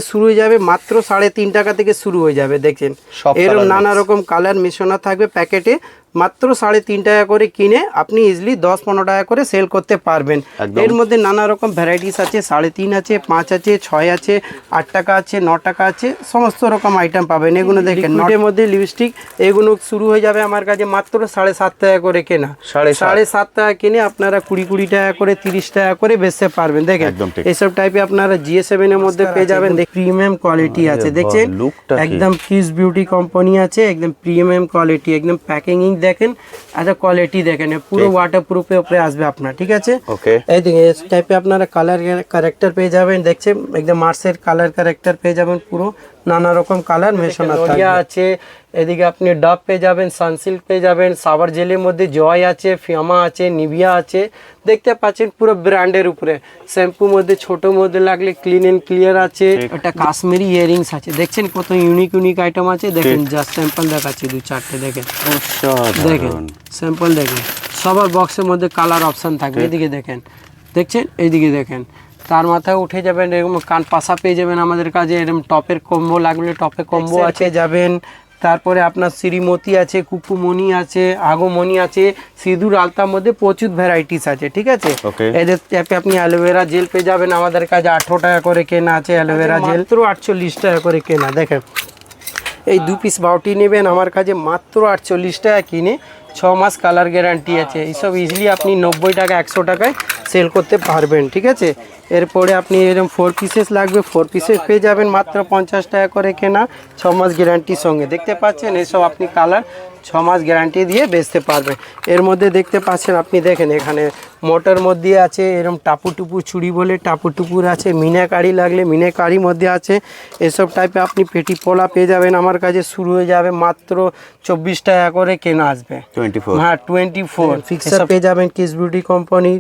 শুরু হয়ে যাবে মাত্র 3.5 টাকা থেকে শুরু হয়ে যাবে। দেখেন এরকম নানা রকম কালার মেশানো থাকবে প্যাকেটে, মাত্র 3.5 টাকা করে কিনে আপনি ইজিলি 10-15 টাকা করে সেল করতে পারবেন। এর মধ্যে নানা রকম ভ্যারাইটিস আছে, 3.5 আছে, 5 আছে, 6 আছে, 8 টাকা আছে, 9 টাকা আছে, সমস্ত রকম আইটেম পাবেন। এগুলো দেখেন নটের মধ্যে লিপস্টিক, এগুলো শুরু হয়ে যাবে আমার কাছে মাত্র 7.5 টাকা করে কেনা। 7.5 টাকা কিনে আপনারা 20 টাকা করে 30 টাকা করে বেচতে পারবেন। দেখেন এইসব টাইপে আপনারা GA7 এর মধ্যে পেয়ে যাবেন। প্রিমিয়াম কোয়ালিটি আছে, দেখছেন একদম কিস বিউটি কোম্পানি আছে, একদম প্রিমিয়াম কোয়ালিটি, একদম প্যাকেজিং দেখেন, আচ্ছা কোয়ালিটি দেখেন, পুরো ওয়াটারপ্রুফের উপরে আসবে আপনার, ঠিক আছে। এই দেখেন এই টাইপে আপনারা কালার ক্যারেক্টার পেয়ে যাবেন, দেখছেন একদম মার্সের কালার ক্যারেক্টার পেয়ে যাবেন, পুরো নানা রকম কালার মেশানো আছে। এদিকে আপনি ডাব পেয়ে যাবেন, সানসিল্ক পেয়ে যাবেন, সাবার জেলের মধ্যে জয় আছে, ফিয়ামা আছে, নিভিয়া আছে, দেখতে পাচ্ছেন পুরো ব্র্যান্ডের উপরে। শ্যাম্পু মধ্যে ছোট মধ্যে লাগলে ক্লিন এন্ড ক্লিয়ার আছে। একটা কাশ্মীরি ইয়ারিংস আছে, দেখছেন কত ইউনিক ইউনিক আইটেম আছে। দেখেন জাস্ট স্যাম্পল দেখাচ্ছি 2-4টে, দেখেন দেখেন স্যাম্পল দেখেন, সবার বক্সের মধ্যে কালার অপশন থাকবে। এদিকে দেখেন, দেখছেন এইদিকে দেখেন, তার মাথায় উঠে যাবেন এরকম কান পাশা পেয়ে যাবেন আমাদের কাছে। এরকম টপের কম্বো লাগলে টপের কম্বো আছে যাবেন। তারপরে আপনার শ্রীমতি আছে, কুকুমণি আছে, আগমণি আছে, সিঁদুর আলতার মধ্যে প্রচুর ভ্যারাইটিস আছে, ঠিক আছে। এদের ট্যাপে আপনি অ্যালোভেরা জেল পেয়ে যাবেন আমাদের কাছে, 18 টাকা করে কেনা আছে অ্যালোভেরা জেল, মাত্র 48 টাকা করে কেনা। দেখেন এই 2 পিস বাউটি নেবেন আমার কাছে মাত্র 48 টাকা কিনে, 6 মাস কালার গ্যারান্টি আছে। এইসব ইজিলি আপনি 90 টাকা 100 টাকায় সেল করতে পারবেন, ঠিক আছে। এরপরে আপনি এরকম 4 পিসেস লাগবে, 4 পিসেস পেয়ে যাবেন মাত্র 50 টাকা করে কেনা, 6 মাস গ্যারান্টির সঙ্গে। দেখতে পাচ্ছেন এসব আপনি কালার 6 মাস গ্যারান্টি দিয়ে বেচতে পারবেন। এর মধ্যে দেখতে পাচ্ছেন আপনি, দেখেন এখানে মোটর মধ্যে আছে, এরকম টাপু টুপু চুড়ি বলে টাপু টুপুর আছে, মিনাকারি লাগলে মিনাকারির মধ্যে আছে। এসব টাইপে আপনি পেটি পোলা পেয়ে যাবেন আমার কাছে, শুরু হয়ে যাবে মাত্র 24 টাকা করে কেনা আসবে। 24, হ্যাঁ 24 ফিক্সার পেয়ে যাবেন কিস বিউটি কোম্পানি।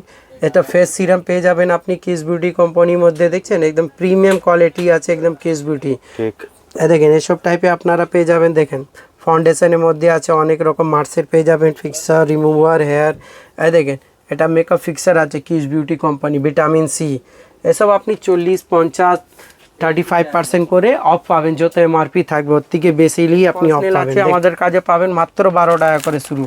এটা ফেস সিরাম পেয়ে যাবেন আপনি কিস বিউটি কোম্পানির মধ্যে, দেখছেন একদম প্রিমিয়াম কোয়ালিটি আছে, একদম কিস বিউটি। দেখেন এসব টাইপে আপনারা পেয়ে যাবেন। দেখেন ফাউন্ডেশনের মধ্যে আছে অনেক রকম মার্সের পেয়ে যাবেন, ফিক্সার, রিমুভার, হেয়ার। দেখেন এটা মেকআপ ফিক্সার আছে kiss beauty company, vitamin C. এসব আপনি 40, 50, 35% করে অফ পাবেন, যত এমআরপি থাকবে ওর থেকে বেশিই আপনি অফ পাবেন। আমাদের কাছে পাবেন মাত্র 12 টাকা করে শুরু,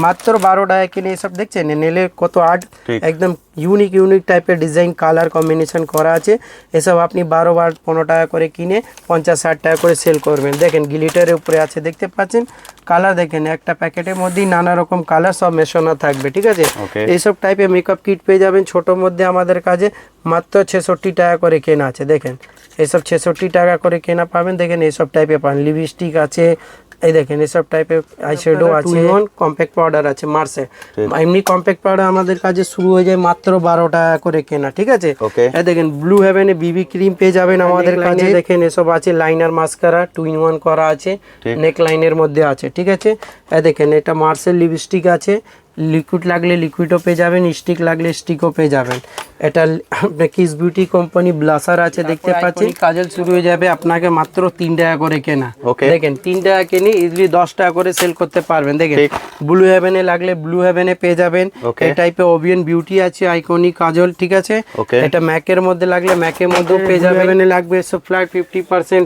মাত্র 12 টাকা কিনে। এসব দেখছেন নেলে কত আর্ট, একদম ইউনিক ইউনিক টাইপের ডিজাইন কালার কম্বিনেশন করা আছে। এসব আপনি 12-15 টাকা করে কিনে 50-60 টাকা করে সেল করবেন। দেখেন গ্লিটারের উপরে আছে, দেখতে পাচ্ছেন কালার, দেখেন একটা প্যাকেটের মধ্যেই নানা রকম কালার সব মেশানো থাকবে, ঠিক আছে। এইসব টাইপের মেকআপ কিট পেয়ে যাবেন ছোটোর মধ্যে আমাদের কাছে, মাত্র 66 টাকা করে কেনা আছে। দেখেন এসব 66 টাকা করে কেনা পাবেন। দেখেন এইসব টাইপের পাবেন, লিপস্টিক আছে, এই দেখেন এসব টাইপের আইশ্যাডো আছে, কম্প্যাক্ট পাউডার আছে মার্সে। এমনি কম্প্যাক্ট পাউডার আমাদের কাছে শুরু হয়ে যায় মাত্র 12 টাকা করে কেনা, ঠিক আছে। এই দেখেন ব্লু হেভেনে বিবি ক্রিম পেয়ে যাবেন আমাদের কাছে। দেখেন এসব আছে লাইনার মাস্কারা 2-in-1 করা আছে, নেক লাইনের মধ্যে আছে, ঠিক আছে। এই দেখেন এটা মার্সের লিপস্টিক আছে, লিকুইড লাগলে লিকুইডও পেয়ে যাবেন, স্টিক লাগলে স্টিকও পেয়ে যাবেন। এটা কিস বিউটি কোম্পানি ব্লাসার আছে, দেখতে পাচ্ছেন। কাজল শুরু হয়ে যাবে আপনাকে মাত্র 3 টাকা করে কেনা। দেখেন 3 টাকা কিনে ইজিলি 10 টাকা করে সেল করতে পারবেন। দেখেন ব্লু হেভেনে লাগলে ব্লু হেভেনে পেয়ে যাবেন। এই টাইপের ওভিয়ান বিউটি আছে, আইকনিক কাজল, ঠিক আছে। এটা ম্যাকের মধ্যে লাগলে ম্যাকের মধ্যেও পেয়ে যাবেন। হেভেনে লাগবে সব ফ্ল্যাট 50%,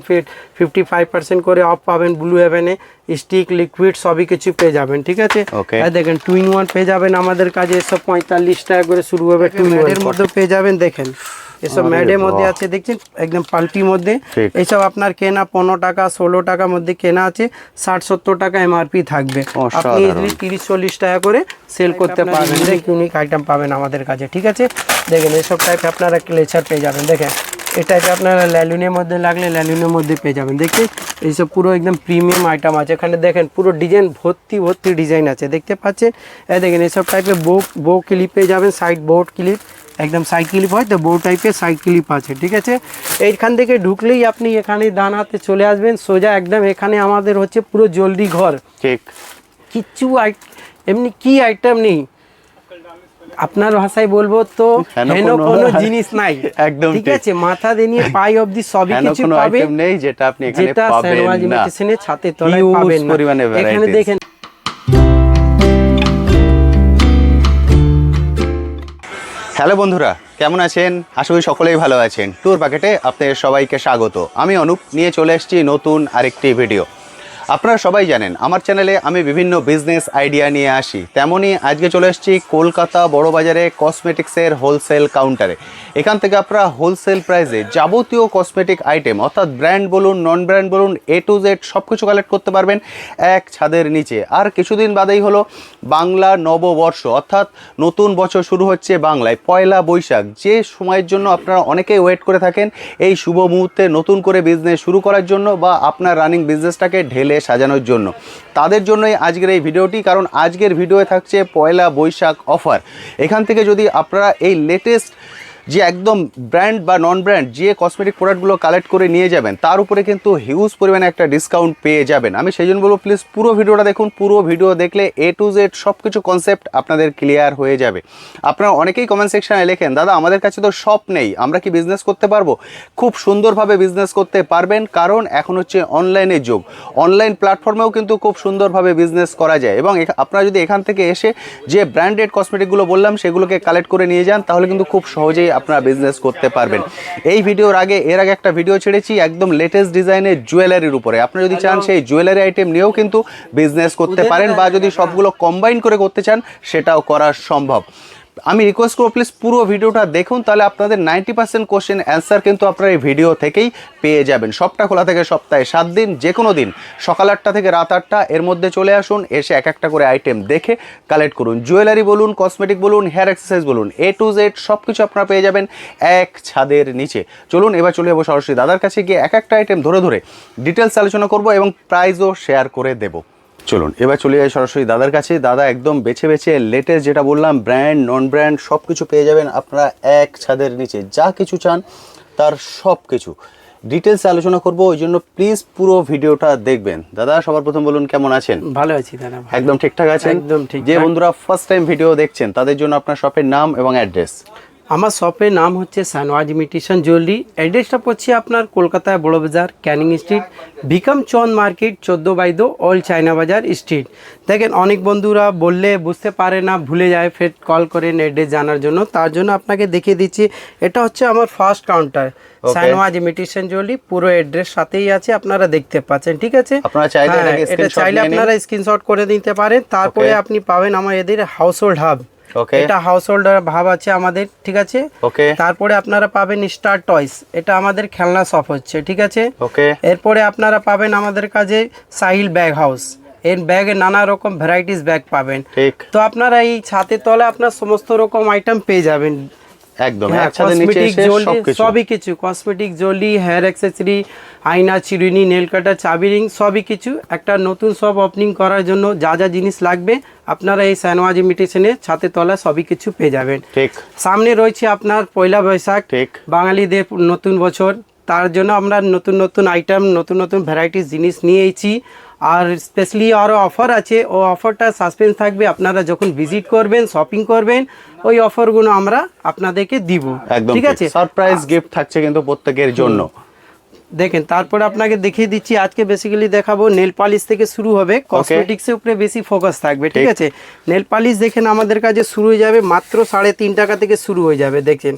55% করে অফ পাবেন। ব্লু হেভেনে স্টিক, লিকুইড সবই কিছু পেয়ে যাবেন, ঠিক আছে। দেখেন 2-in-1 পেয়ে যাবেন আমাদের কাছে, এসব 45 টাকা করে শুরু হবে। 2-in-1 এর মধ্যে পেয়ে যাবেন। দেখেন এসব ম্যাডের মধ্যে আছে, দেখছেন একদম পাল্টির মধ্যে। এইসব আপনার কেনা 15 টাকা 16 টাকার মধ্যে কেনা আছে, 60-70 টাকা এমআরপি থাকবে। আপনি ইজিলি 30-40 টাকা করে সেল করতে পারবেন। ইউনিক আইটেম পাবেন আমাদের কাছে, ঠিক আছে। দেখেন এসব টাইপে আপনারা ক্লেচার পেয়ে যাবেন। দেখেন এটাকে আপনারা ল্যালুনের মধ্যে লাগলে ল্যালুনের মধ্যে পেয়ে যাবেন। দেখছেন এইসব পুরো একদম প্রিমিয়াম আইটেম আছে এখানে। দেখেন পুরো ডিজাইন ভর্তি ভর্তি ডিজাইন আছে, দেখতে পাচ্ছেন। দেখেন এইসব টাইপের বো ক্লিপ পেয়ে যাবেন, সাইড বোর্ড ক্লিপ, একদম সাইড ক্লিপ হয় তো বো টাইপের সাইড ক্লিপ আছে, ঠিক আছে। এইখান থেকে ঢুকলেই আপনি এখানে ডান হাতে চলে আসবেন সোজা, একদম এখানে আমাদের হচ্ছে পুরো জলদি ঘর, ঠিক। কিচ্ছু এমনি কি আইটেম নেই, আপনার ভাষায় বলবো তো হেন কোনো জিনিস নাই, একদম ঠিক আছে। মাথা দিয়ে পাই অবধি সবই কিছু পাবেন, যেটা আপনি এখানে পাবেন না, ছাতে তলায় পাবেন না। এখানে দেখেন হ্যালো বন্ধুরা, কেমন আছেন? আশা করি সকলেই ভালো আছেন। ট্যুর প্যাকেটে আপনাদের সবাইকে স্বাগত। আমি অনুপ নিয়ে চলে এসেছি নতুন আরেকটি ভিডিও। আপনারা সবাই জানেন আমার চ্যানেলে আমি বিভিন্ন বিজনেস আইডিয়া নিয়ে আসি, তেমনই আজকে চলে এসেছি কলকাতা বড়বাজারে কসমেটিক্সের হোলসেল কাউন্টারে। এখান থেকে আপনারা হোলসেল প্রাইসে যাবতীয় কসমেটিক আইটেম অর্থাৎ ব্র্যান্ড বলুন নন ব্র্যান্ড বলুন A to Z সব কিছু কালেক্ট করতে পারবেন এক ছাদের নিচে। আর কিছুদিন বাদেই হলো বাংলা নববর্ষ, অর্থাৎ নতুন বছর শুরু হচ্ছে বাংলায় পয়লা বৈশাখ, যে সময়ের জন্য আপনারা অনেকেই ওয়েট করে থাকেন এই শুভ মুহূর্তে নতুন করে বিজনেস শুরু করার জন্য বা আপনার রানিং বিজনেসটাকে ঢেলে সাজানোর জন্য। তাদের জন্যই আজকের এই ভিডিওটি, কারণ আজকের ভিডিওয়ে থাকছে পয়লা বৈশাখ অফার। এখান থেকে যদি আপনারা এই লেটেস্ট যে একদম ব্র্যান্ড বা নন ব্র্যান্ড যে কসমেটিক প্রোডাক্টগুলো কালেক্ট করে নিয়ে যাবেন, তার উপরে কিন্তু হিউজ পরিমাণে একটা ডিসকাউন্ট পেয়ে যাবেন। আমি সেই জন্য বলবো প্লিজ পুরো ভিডিওটা দেখুন। পুরো ভিডিও দেখলে A to Z সব কিছু কনসেপ্ট আপনাদের ক্লিয়ার হয়ে যাবে। আপনারা অনেকেই কমেন্ট সেকশনে লেখেন, দাদা আমাদের কাছে তো শপ নেই, আমরা কি বিজনেস করতে পারবো? খুব সুন্দরভাবে বিজনেস করতে পারবেন, কারণ এখন হচ্ছে অনলাইনের যুগ। অনলাইন প্ল্যাটফর্মেও কিন্তু খুব সুন্দরভাবে বিজনেস করা যায়, এবং আপনারা যদি এখান থেকে এসে যে ব্র্যান্ডেড কসমেটিকগুলো বললাম সেগুলোকে কালেক্ট করে নিয়ে যান, তাহলে কিন্তু খুব সহজেই আপনারা বিজনেস করতে পারবেন। এই ভিডিওর আগে এর আগে একটা ভিডিও ছেড়েছি একদম লেটেস্ট ডিজাইনের জুয়েলারির উপরে। আপনারা যদি চান সেই জুয়েলারি আইটেম নিয়েও কিন্তু বিজনেস করতে পারেন, বা যদি সবগুলো কম্বাইন করে করতে চান সেটাও করা সম্ভব। আমি রিকোয়েস্ট করব প্লিজ পুরো ভিডিওটা দেখুন, তাহলে আপনাদের 90% কোশ্চেন অ্যান্সার কিন্তু আপনারা এই ভিডিও থেকেই পেয়ে যাবেন। সবটা খোলা থেকে সপ্তাহে 7 দিন, যে কোনো দিন সকাল 8টা থেকে রাত 8টা এর মধ্যে চলে আসুন, এসে এক একটা করে আইটেম দেখে কালেক্ট করুন। জুয়েলারি বলুন, কসমেটিক বলুন, হেয়ার এক্সারসাইজ বলুন, A to Z সব কিছু আপনারা পেয়ে যাবেন এক ছাদের নিচে। চলুন এবার চলে যাবো সরাসরি দাদার কাছে গিয়ে এক একটা আইটেম ধরে ধরে ডিটেলস আলোচনা করব এবং প্রাইসও শেয়ার করে দেবো। চলুন এবার চলে যাই সরাসরি দাদার কাছে। দাদা একদম বেছে বেছে লেটেস্ট যেটা বললাম ব্র্যান্ড নন ব্র্যান্ড সব কিছু পেয়ে যাবেন আপনারা এক ছাদের নিচে। যা কিছু চান তার সব কিছু ডিটেলস আলোচনা করব, ওই জন্য প্লিজ পুরো ভিডিওটা দেখবেন। দাদা সবার প্রথম বলুন কেমন আছেন? ভালো আছি দাদা। একদম ঠিকঠাক আছেন? একদম ঠিক। যে বন্ধুরা ফার্স্ট টাইম ভিডিও দেখছেন তাদের জন্য আপনার শপের নাম এবং অ্যাড্রেস। আমার শপের নাম হচ্ছে সানওয়াজ ইমিটেশন জুয়েলারি। অ্যাড্রেসটা পড়ছে আপনার কলকাতায় Barabazar Canning Street, Bikam Chand market 14/2 Old China Bazar Street. দেখেন অনেক বন্ধুরা বললে বুঝতে পারে না, ভুলে যায়, ফের কল করেন অ্যাড্রেস জানার জন্য। তার জন্য আপনাকে দেখিয়ে দিচ্ছি, এটা হচ্ছে আমার ফার্স্ট কাউন্টার সানওয়াজ ইমিটেশন জুয়েলারি। পুরো অ্যাড্রেস সাথেই আছে, আপনারা দেখতে পাচ্ছেন। ঠিক আছে, আপনারা চাইলে এটা চাইলে আপনারা স্ক্রিনশট করে দিতে পারেন। তারপরে আপনি পাবেন আমার এদের হাউস হোল্ড হাব, এটা হাউস হোল্ডার ভাব আছে আমাদের। ঠিক আছে, তারপরে আপনারা পাবেন স্টার টয়স, এটা আমাদের খেলনা শপ হচ্ছে। ঠিক আছে, এরপরে আপনারা পাবেন আমাদের কাছে সাহিল ব্যাগ হাউস, এর ব্যাগে নানা রকম ভ্যারাইটিস ব্যাগ পাবেন। তো আপনারা এই ছাদের তলে আপনার সমস্ত রকম আইটেম পেয়ে যাবেন। একদম সবই কিছু কসমেটিক জুয়েলারি, হেয়ার অ্যাক্সেসরি, আয়না, চিরুনি, নেল কাটার, চাবি রিং সবই কিছু। একটা নতুন শপ ওপেনিং করার জন্য যা যা জিনিস লাগবে আপনারা এই সানওয়াজ ইমিটেশনে ছাতে তলা সবই কিছু পেয়ে যাবেন। সামনে রয়েছে আপনার পয়লা বৈশাখ, বাঙালিদের নতুন বছর। তার জন্য আমরা নতুন নতুন আইটেম, নতুন নতুন ভ্যারাইটিস জিনিস নিয়েছি। আর স্পেশালি আরও অফার আছে, ও অফারটা সাসপেন্স থাকবে। আপনারা যখন ভিজিট করবেন, শপিং করবেন, ওই অফারগুলো আমরা আপনাদেরকে দিব। ঠিক আছে, সারপ্রাইজ গিফট থাকছে কিন্তু প্রত্যেকের জন্য। দেখেন তারপরে আপনাকে দেখিয়ে দিচ্ছি, আজকে বেসিক্যালি দেখাবো নেল পালিশ থেকে শুরু হবে, কসমেটিক্সের উপরে বেশি ফোকাস থাকবে। ঠিক আছে, নেল পালিশ দেখেন আমাদের কাছে শুরু হয়ে যাবে মাত্র 3.5 টাকা থেকে শুরু হয়ে যাবে। দেখেন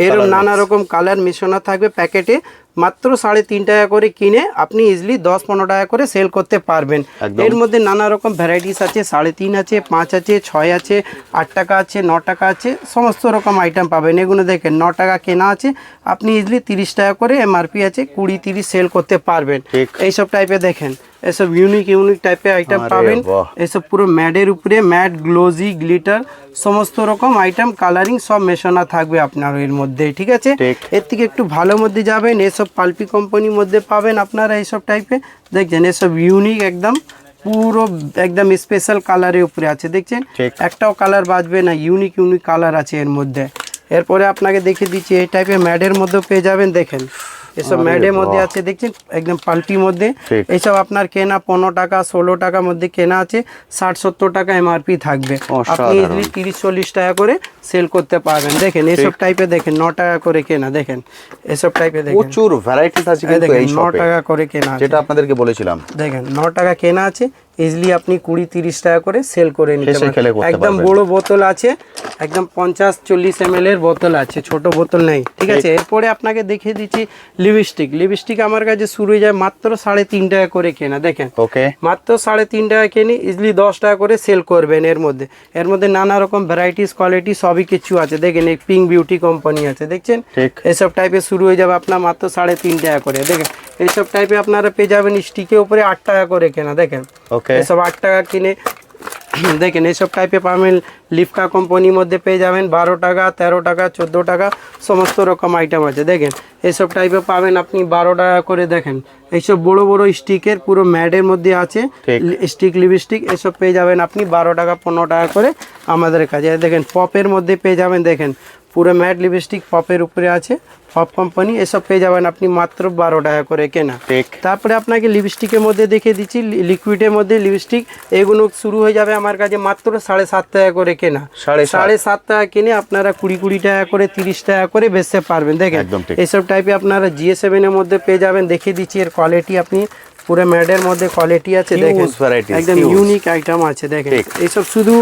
এরকম নানা রকম কালার মেশানো থাকবে প্যাকেটে। মাত্র 3.5 টাকা করে কিনে আপনি ইজিলি 10-15 টাকা করে সেল করতে পারবেন। এর মধ্যে নানা রকম ভ্যারাইটিস আছে, 3.5 আছে, 5 আছে, 6 আছে, 8 টাকা আছে, 9 টাকা আছে, সমস্ত রকম আইটেম পাবেন। এগুলো দেখেন 9 টাকা কেনা আছে, আপনি ইজিলি 30 টাকা করে এমআরপি আছে, 20-30 সেল করতে পারবেন। এইসব টাইপে দেখেন এসব ইউনিক টাইপের আইটেম পাবেন। এসব পুরো ম্যাডের উপরে ম্যাট, গ্লোজি, গ্লিটার সমস্ত রকম আইটেম, কালারিং সব মেশানো থাকবে আপনার এর মধ্যে। ঠিক আছে, এর থেকে একটু ভালো মধ্যে যাবেন, এসব পালপি কোম্পানির মধ্যে পাবেন আপনারা এইসব টাইপে। দেখছেন এসব ইউনিক একদম পুরো একদম স্পেশাল কালারের উপরে আছে। দেখছেন একটাও কালার বাজবে না, ইউনিক কালার আছে এর মধ্যে। এরপরে আপনাকে দেখিয়ে দিচ্ছি এই টাইপের ম্যাডের মধ্যে পেয়ে যাবেন। দেখেন এসব ম্যাডের মধ্যে আছে, দেখছেন একদম পাল্পির মধ্যে। এইসব আপনার কেনা 15 টাকা 16 টাকার মধ্যে কেনা আছে, 60-70 টাকা এমআরপি থাকবে। আপনি ইজিলি 30-40 টাকা করে সেল করতে পারবেন। দেখেন এসব টাইপে দেখেন 9 টাকা করে কেনা। দেখেন এসব টাইপে দেখেন প্রচুর ভ্যারাইটিস আছে কিন্তু এই শপে 9 টাকা করে কেনা, যেটা আপনাদেরকে বলেছিলাম। দেখেন 9 টাকা কেনা আছে, ইজিলি আপনি 20-30 টাকা করে সেল করে নিতে হেসে খেলে পারেন। করতে একদম পারবেন। বড় বোতল আছে, একদম 50-40 ml এর বোতল আছে, ছোট বোতল নেই, ঠিক আছে। এরপরে আপনাকে দেখিয়ে দিচ্ছি লিপস্টিক। লিপস্টিক আমার কাছে শুরু হয়ে যায় মাত্র 3.5 টাকা করে কেনা, দেখেন ওকে, মাত্র 3.5 টাকা কিনে ইজিলি 10 টাকা করে সেল করবেন। এর মধ্যে নানা রকম ভ্যারাইটিস কোয়ালিটি সবই কিছু আছে, দেখেন এই পিঙ্ক বিউটি কোম্পানি আছে, দেখছেন ঠিক। এসব টাইপের শুরু হয়ে যাবে আপনার মাত্র 3.5 টাকা করে। দেখেন এইসব টাইপে আপনারা পেয়ে যাবেন স্টিকের উপরে 8 টাকা করে কেনা, দেখেন ওকে, এসব 8 টাকা কিনে দেখেন এইসব টাইপে পাবেন। লিফকা কোম্পানির মধ্যে পেয়ে যাবেন 12 টাকা, 13 টাকা, 14 টাকা, সমস্ত রকম আইটেম আছে। দেখেন এইসব টাইপে পাবেন আপনি 12 টাকা করে। দেখেন এইসব বড় বড় স্টিকের পুরো ম্যাডের মধ্যে আছে ঠিক। স্টিক লিপস্টিক, এসব পেয়ে যাবেন আপনি 12 টাকা 15 টাকা করে আমাদের কাছে। দেখেন পপের মধ্যে পেয়ে যাবেন, দেখেন পুরো ম্যাট লিপস্টিক পপের উপরে আছে, পপ কোম্পানি, এসব পেয়ে যাবেন আপনি মাত্র 12 টাকা করে কেনা। ঠিক। তারপরে আপনাকে লিপস্টিকের মধ্যে দেখিয়ে দিচ্ছি লিকুইডের মধ্যে লিপস্টিক, এগুলো শুরু হয়ে যাবে আমার কাছে মাত্র 7.5 টাকা করে কেনা। 7.5 টাকা কিনে আপনারা 20 টাকা করে 30 টাকা করে বেচতে পারবেন। দেখেন একদম ঠিক। এইসব টাইপে আপনারা GA7 এর মধ্যে পেয়ে যাবেন। দেখিয়ে দিচ্ছি এর কোয়ালিটি, আপনি পুরো ম্যাডের মধ্যে কোয়ালিটি আছে, দেখেন Huge varieties, একদম huge। ইউনিক আইটেম আছে। দেখেন ঠিক। এইসব শুধু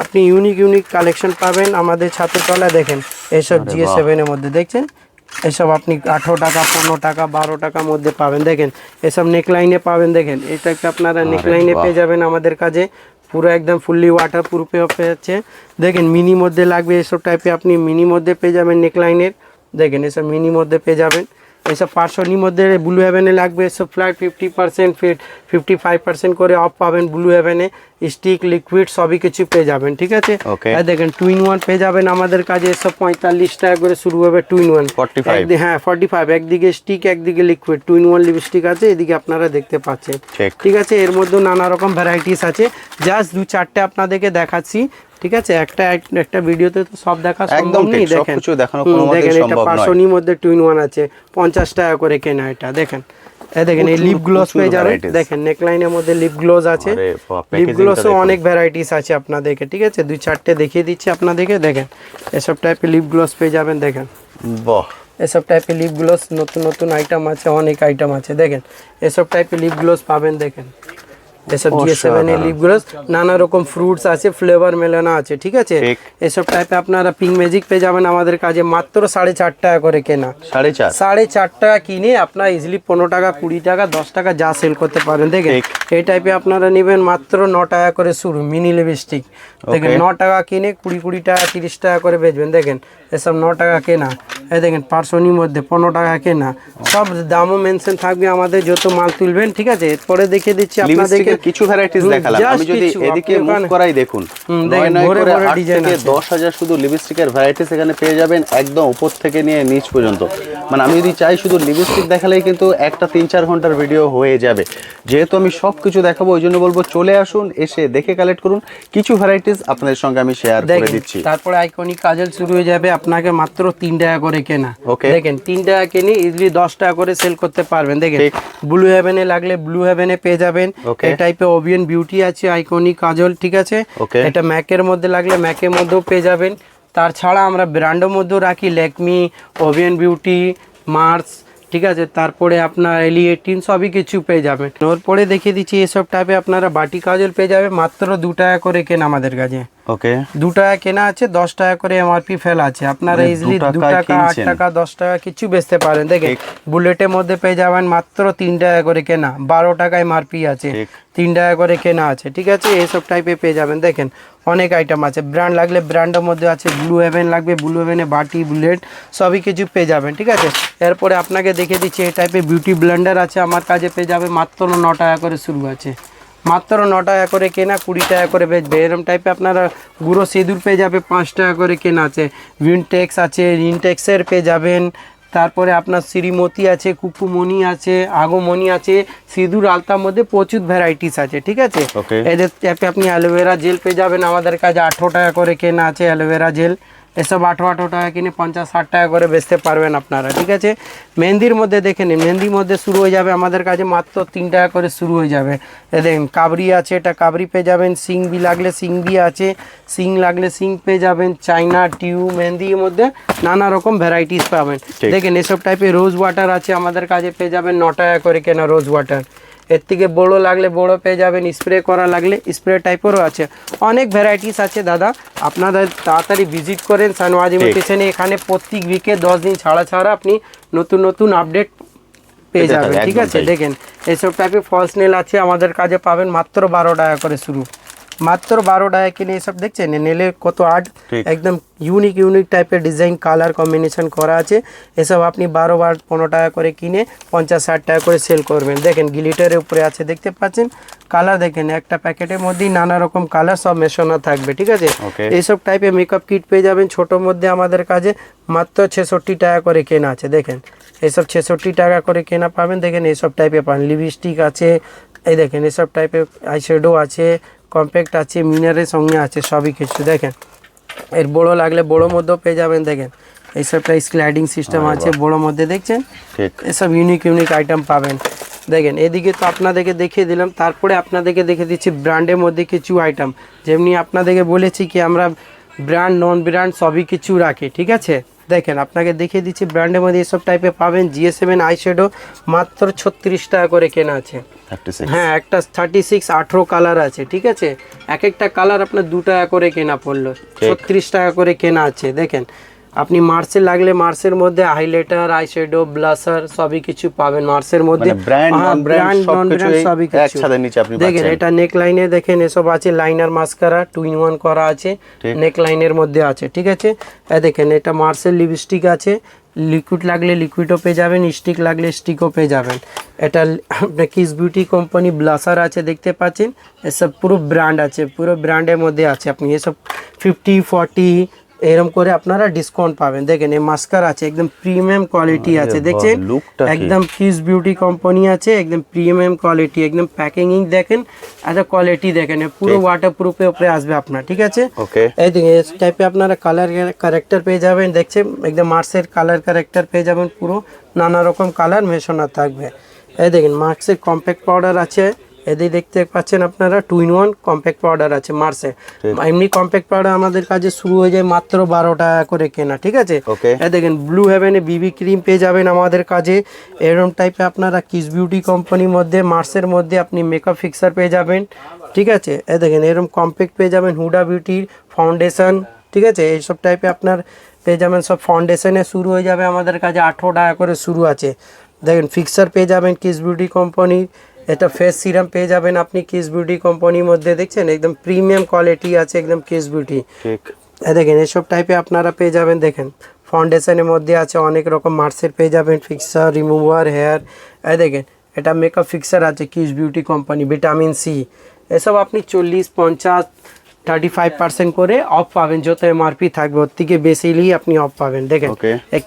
আপনি ইউনিক কালেকশন পাবেন আমাদের ছাতের তলায়। দেখেন এইসব আরে GA7 এর মধ্যে দেখছেন, এসব আপনি 18 টাকা 15 টাকা 12 টাকার মধ্যে পাবেন। দেখেন এসব নেকলাইনে পাবেন, দেখেন এটা একটা আপনারা নেকলাইনে বাহ। পেয়ে যাবেন আমাদের কাছে, পুরো একদম ফুললি ওয়াটার প্রুফে আছে। দেখেন মিনি মধ্যে লাগবে এসব টাইপে আপনি মিনি মধ্যে পেয়ে যাবেন নেকলাইনের, দেখেন এসব মিনি মধ্যে পেয়ে যাবেন। এইসব 500 মধ্যে ব্লু হেভেনে লাগবে, এসব ফ্ল্যাট 50% 55% করে অফ পাবেন ব্লু হেভেনে। স্টিক লিকুইড সবই কিছু পেয়ে যাবেন, ঠিক আছে। Okay. আর দেখেন 2-in-1 পেয়ে যাবেন আমাদের কাছে, এসব 45 টাকা করে শুরু হবে 2-in-1। 45 হ্যাঁ 45, একদিকে স্টিক একদিকে লিকুইড 2-in-1 লিপস্টিক আছে, এদিকে আপনারা দেখতে পাচ্ছেন, ঠিক। ঠিক আছে। এর মধ্যে নানা রকম ভ্যারাইটিস আছে, জাস্ট 2-4টে আপনাদেরকে দেখাচ্ছি, ঠিক আছে। একটা ভিডিওতে তো সব দেখা সম্ভব একদম নেই। ঠিক, দেখেন সবকিছু দেখানো কোনোমতেই দেখেন এটা সম্ভব নয়। 500 মধ্যে 2-in-1 আছে, 50 টাকা করে কেনা এটা। দেখেন এই দেখেন এই লিপ গ্লোস পেয়ে যাবেন, varieties। দেখেন নেকলাইনের মধ্যে লিপ গ্লোস আছে, আরে বাহ, লিপ packaging টা গ্লোসও দেখুন। অনেক ভ্যারাইটিস আছে আপনাদেরকে, ঠিক আছে। 2-4টে দেখিয়ে দিচ্ছি আপনাদেরকে। দেখেন এসব টাইপের লিপ গ্লোস পেয়ে যাবেন, দেখেন বাহ, এসব টাইপের লিপ গ্লোস নতুন আইটেম আছে, অনেক আইটেম আছে। দেখেন এসব টাইপের লিপ গ্লোস পাবেন, দেখেন এসব GA7 এর লিপ গ্লোস, নানা রকম ফ্রুটস আছে, ফ্লেভার মেলানো আছে, ঠিক আছে। ঠিক। এসব টাইপে আপনারা পিঙ্ক ম্যাজিক পেয়ে যাবেন আমাদের কাছে মাত্র 4.5 টাকা করে কেনা। 4.5। 4.5 টাকা কিনে আপনার ইজিলি 15 টাকা 20 টাকা 10 টাকা যা সেল করতে পারেন। দেখেন ঠিক। এই টাইপে আপনারা নেবেন মাত্র 9 টাকা করে শুরু মিনি লিপস্টিক। দেখেন 9 টাকা কিনে 20 টাকা 30 টাকা করে বেচবেন। দেখেন এসব 9 টাকা কেনা, এই দেখেন 500 মধ্যে 15 টাকা কেনা, সব দামও মেনশন থাকবে আমাদের যত মাল তুলবেন, ঠিক আছে। এরপরে দেখিয়ে দিচ্ছি আপনাদেরকে কিছু ভ্যারাইটিস দেখালাম, আমি যদি এদিকে মুভ করাই দেখুন, দেখেন ভরে ভরে 8 ডিজাইন থেকে আছে। 10,000 শুধু লিপস্টিকের ভ্যারাইটিস এখানে পেয়ে যাবেন, একদম উপর থেকে নিয়ে নিচ পর্যন্ত। মানে আমি যদি চাই শুধু লিপস্টিক দেখালেই কিন্তু একটা 3-4 ঘন্টার ভিডিও হয়ে যাবে। যেহেতু আমি সব কিছু দেখাবো, ওই জন্য বলবো চলে আসুন, এসে দেখে কালেক্ট করুন। কিছু ভ্যারাইটিস আপনাদের সঙ্গে আমি শেয়ার করে দেখেন দিচ্ছি। তারপরে আইকনিক কাজল শুরু হয়ে যাবে আপনাকে মাত্র 3 টাকা করে কেনা। Okay. দেখেন 3 টাকা কিনে ইজিলি 10 টাকা করে সেল করতে পারবেন। দেখেন ঠিক। ব্লু হেভেনে লাগলে ব্লু হেভেনে পেয়ে যাবেন। Okay. এই টাইপের ওভিয়ান বিউটি আছে, আইকনিক কাজল, ঠিক আছে। Okay. এটা ম্যাকের মধ্যে লাগলে ম্যাকের মধ্যেও পেয়ে যাবেন। তার ছাড়া আমরা ব্র্যান্ডের মধ্যেও রাখি, ল্যাকমি, ওভিয়ান বিউটি, মার্স, ঠিক আছে। তারপরে আপনার L18 সবই কিছু পেয়ে যাবেন। ওর পরে দেখিয়ে দিচ্ছি এসব টাইপে আপনারা বাটি কাজল পেয়ে যাবে মাত্র 2 টাকা করে কেনা আমাদের কাছে। ওকে, 2 টাকা কেনা আছে, 10 টাকা করে MRP ফেল আছে। আপনারা মানে ইজিলি 2 2 টাকায় টাকা 8 কিনছেন। টাকা 10 টাকা কিছু বেচতে পারেন। দেখেন ঠিক। বুলেটের মধ্যে পেয়ে যাবেন মাত্র 3 টাকা করে কেনা, 12 টাকা MRP আছে, ঠিক। 3 টাকা করে কেনা আছে, ঠিক আছে। এইসব টাইপে পেয়ে যাবেন। দেখেন অনেক আইটেম আছে, ব্র্যান্ড লাগলে ব্র্যান্ডের মধ্যে আছে, ব্লু হেভেন লাগবে ব্লু হেভেনে বাটি বুলেট সবই কিছু পেয়ে যাবেন, ঠিক আছে। এরপরে আপনাকে দেখে দিচ্ছি এই টাইপের বিউটি ব্লেন্ডার আছে আমার কাছে, পেয়ে যাবে মাত্র 9 টাকা করে শুরু আছে, মাত্র 9 টাকা করে কেনা, 20 টাকা করে বেচবে। এরকম টাইপে আপনারা গুঁড়ো সিঁদুর পেয়ে যাবে 5 টাকা করে কেনা আছে, ভিনটেক্স আছে, রিনটেক্সের পেয়ে যাবেন। তারপরে আপনার শ্রীমতী আছে, কুকুমণি আছে, আগমণি আছে, সিঁদুর আলতার মধ্যে প্রচুর ভ্যারাইটিস আছে, ঠিক আছে। Okay. এদের টাইপে আপনি অ্যালোভেরা জেল পেয়ে যাবেন আমাদের কাছে 18 টাকা করে কেনা আছে অ্যালোভেরা জেল। এসব 18 টাকা কিনে 50-60 টাকা করে বেচতে পারবেন আপনারা, ঠিক আছে। মেহেন্দির মধ্যে দেখে নিন, মেহেন্দির মধ্যে শুরু হয়ে যাবে আমাদের কাছে মাত্র 3 টাকা করে শুরু হয়ে যাবে। এ দেখেন কাবরি আছে, এটা কাবরি পেয়ে যাবেন। সিং বি লাগলে সিং বি আছে, সিং লাগলে সিং পেয়ে যাবেন। চাইনা টিউ মেহেন্দির মধ্যে নানা রকম ভ্যারাইটিস পাবেন। ঠিক। দেখেন এসব টাইপের রোজ ওয়াটার আছে আমাদের কাছে, পেয়ে যাবেন 9 টাকা করে কেনা রোজ ওয়াটার। এর থেকে বড় লাগলে বড় পেয়ে যাবেন, স্প্রে করা লাগলে স্প্রে টাইপেরও আছে, অনেক ভ্যারাইটিস আছে দাদা। আপনারা তাড়াতাড়ি ভিজিট করেন সানওয়াজ ইমিটেশনে, এখানে প্রত্যেক উইকে 10 দিন ছাড়া ছাড়া আপনি নতুন নতুন আপডেট পেয়ে যাবেন, ঠিক আছে। দেখেন এইসব টাইপের ফলস নেল আছে আমাদের কাছে পাবেন মাত্র 12 টাকা করে শুরু, মাত্র 12 টাকা কিনে। এসব দেখছেন নেলের কত আর্ট, একদম ইউনিক টাইপের ডিজাইন কালার কম্বিনেশন করা আছে। এসব আপনি 12-15 টাকা করে কিনে 50-60 টাকা করে সেল করবেন। দেখেন গ্লিটারের উপরে আছে, দেখতে পাচ্ছেন কালার, দেখেন একটা প্যাকেটের মধ্যেই নানা রকম কালার সব মেশানো থাকবে, ঠিক আছে। এইসব টাইপের মেকআপ কিট পেয়ে যাবেন ছোটোর মধ্যে আমাদের কাছে মাত্র 66 টাকা করে কেনা আছে। দেখেন এইসব 66 টাকা করে কেনা পাবেন। দেখেন এইসব টাইপের পান, লিপস্টিক আছে, এই দেখেন এসব টাইপের আইশ্যাডো আছে, কম্প্যাক্ট আছে, মিনারের সঙ্গে আছে সবই কিছু। দেখেন এর বড় লাগলে বড় মধ্যেও পেয়ে যাবেন। দেখেন এইসবটা স্লাইডিং সিস্টেম আছে বড় মধ্যে, দেখছেন এসব ইউনিক আইটেম পাবেন। দেখেন এদিকে তো আপনাদেরকে দেখিয়ে দিলাম, তারপরে আপনাদেরকে দেখে দিচ্ছি ব্র্যান্ডের মধ্যে কিছু আইটেম, যেমনি আপনাদেরকে বলেছি কি আমরা ব্র্যান্ড নন ব্র্যান্ড সবই কিছু রাখি, ঠিক আছে। দেখেন আপনাকে দেখিয়ে দিচ্ছি ব্র্যান্ডের মধ্যে এসব টাইপের পাবেন। GS7 আইশ্যাডো মাত্র 36 টাকা করে কেনা আছে। হ্যাঁ, একটা 36 18 কালার আছে, ঠিক আছে। এক একটা কালার আপনার 2 টাকা করে কেনা পড়লো, 36 টাকা করে কেনা আছে। দেখেন আপনি মার্সের লাগলে মার্সের মধ্যে হাইলাইটার, আইশ্যাডো, ব্লাশার সবই কিছু পাবেন মার্সের মধ্যে, ব্র্যান্ড নন ব্র্যান্ড সবই কিছু। দেখেন এটা নেক লাইনে দেখেন এসব আছে, লাইনার মাস্কারা 2-in-1 করা আছে, নেক লাইনের মধ্যে আছে, ঠিক আছে। দেখেন এটা মার্সের লিপস্টিক আছে, লিকুইড লাগলে লিকুইডও পেয়ে যাবেন, স্টিক লাগলে স্টিকও পেয়ে যাবেন। এটা আপনার কিস বিউটি কোম্পানি ব্লাশার আছে, দেখতে পাচ্ছেন এসব পুরো ব্র্যান্ড আছে, পুরো ব্র্যান্ডের মধ্যে আছে। আপনি এসব 50-40 এরকম করে আপনারা ডিসকাউন্ট পাবেন। দেখেন এই মাস্কার আছে একদম প্রিমিয়াম কোয়ালিটি আছে, দেখছেন একদম কিস বিউটি কোম্পানি আছে, একদম প্রিমিয়াম কোয়ালিটি, একদম প্যাকেজিং দেখেন, আচ্ছা কোয়ালিটি দেখেন, পুরো ওয়াটারপ্রুফের উপরে আসবে আপনার, ঠিক আছে। এই দেখেন এই টাইপে আপনারা কালার ক্যারেক্টার পেয়ে যাবেন, দেখছেন একদম মার্সের কালার ক্যারেক্টার পেয়ে যাবেন, পুরো নানা রকম কালার মেশানো থাকবে। এই দেখেন মার্সের কম্প্যাক্ট পাউডার আছে, এদিকে দেখতে পাচ্ছেন আপনারা 2-in-1 কম্প্যাক্ট পাউডার আছে মার্সে। এমনি কম্প্যাক্ট পাউডার আমাদের কাছে শুরু হয়ে যায় মাত্র 12 টাকা করে কেনা, ঠিক আছে। এই দেখেন ব্লু হেভেনে বিবি ক্রিম পেয়ে যাবেন আমাদের কাছে, এরকম টাইপে আপনারা কিস বিউটি কোম্পানির মধ্যে মার্সের মধ্যে আপনি মেকআপ ফিক্সার পেয়ে যাবেন, ঠিক আছে। এই দেখেন এরকম কম্প্যাক্ট পেয়ে যাবেন, হুডা বিউটির ফাউন্ডেশন, ঠিক আছে, এইসব টাইপে আপনার পেয়ে যাবেন। সব ফাউন্ডেশনে শুরু হয়ে যাবে আমাদের কাছে 18 টাকা করে শুরু আছে। দেখেন ফিক্সার পেয়ে যাবেন কিস বিউটি কোম্পানির, এটা ফেস সিরাম পেয়ে যাবেন আপনি কিস বিউটি কোম্পানির মধ্যে, দেখছেন একদম প্রিমিয়াম কোয়ালিটি আছে একদম কিস বিউটি। দেখেন এসব টাইপে আপনারা পেয়ে যাবেন। দেখেন ফাউন্ডেশনের মধ্যে আছে অনেক রকম মার্সের পেয়ে যাবেন, ফিক্সার, রিমুভার, হেয়ার। দেখেন এটা মেকআপ ফিক্সার আছে kiss beauty company, vitamin C, এসব আপনি 40-50 35% করে অফ পাবেন, যত MRP থাকবে ওর থেকে বেশিই আপনি অফ পাবেন। দেখেন